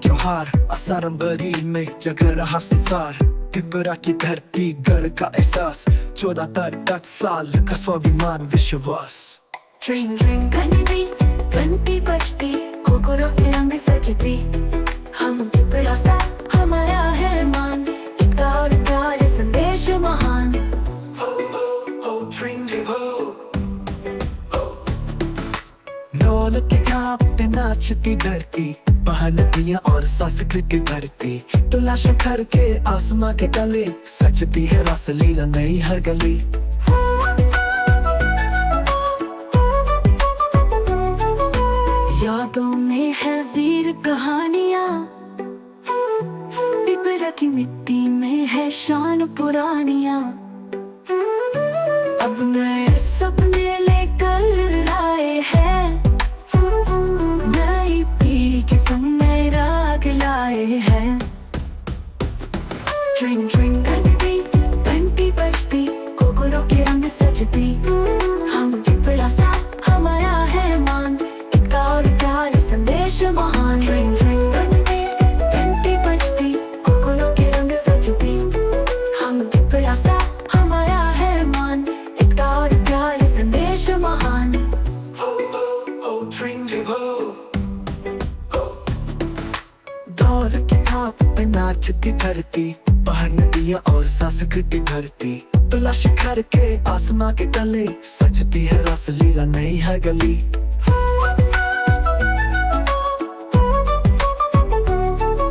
त्योहार आसारंबरी में जग रहा संसार। त्रिपुरा की धरती गर्व का एहसास, 14 साल का स्वाभिमान विश्वास। ड्रिंग ड्रिंग घंटी घंटी बजती, कोकोरो के रंग सजती। हम त्रिपुरा सा हमारा है मान, एकता और प्यार संदेश महान। हो हो हो ड्रिंग ड्रिंग हो ढोल की थाप पे नाचती धरती, बाहर नदियां और संस्कृति भरती। तुला शिखर के आसमां के तले सजती है रासलीला नई हर गली। यादों में है वीर कहानियां, त्रिपुरा की मिट्टी में है शान पुरानियां। अब नए सपने लेकर आए हैं, नई पीढ़ी के संग नए राग लाए हैं। ड्रिंग ड्रिंग घंटी घंटी बजती, कोकोरो के रंग सजती। हम त्रिपुरा सा हमारा है मान, एकता और प्यार संदेश महान। ड्रिंग ड्रिंग घंटी घंटी बजती, कोकोरो के रंग सजती। हम त्रिपुरा सा हमारा है मान, एकता और प्यार संदेश महान। हो हो हो ड्रिंग ड्रिंग हो ढोल की थाप पे नाचती धरती, बाहर नदियां और संस्कृति भरती। तुला शिखर के आसमां के तले सजती है रासलीला नई हर गली।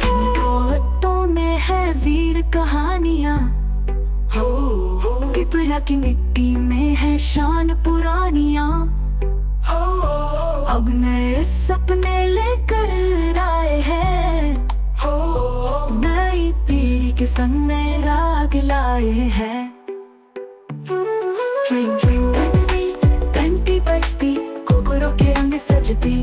गीतों में है वीर कहानियां, हो हो त्रिपुरा की मिट्टी में है शान पुरानियां। हो अब नए सपने लेकर आए हैं, हो नई पीढ़ी के संग नए राग लाए हैं। ड्रिंग ड्रिंग घंटी घंटी बजती, कोकोरो के रंग सजती।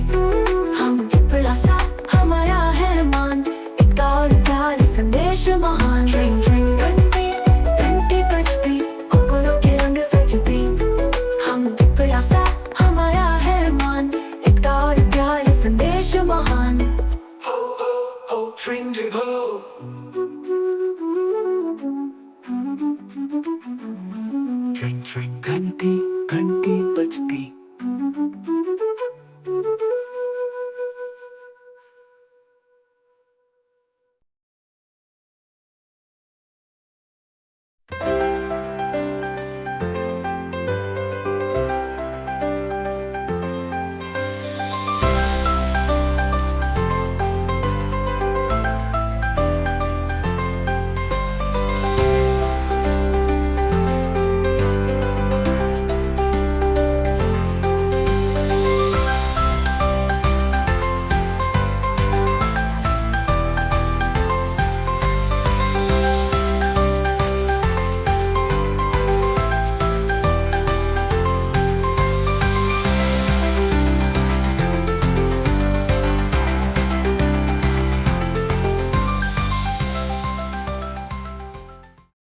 हम त्रिपुरा सा हमारा है मान, एकता और प्यार संदेश महान। ड्रिंग ड्रिंग घंटी घंटी बजती, कोकोरो के रंग सजती। हम त्रिपुरा सा हमारा है मान, एकता और प्यार संदेश महान। हो हो हो ड्रिंग ड्रिंग हो ड्रिंग ड्रिंग घंटी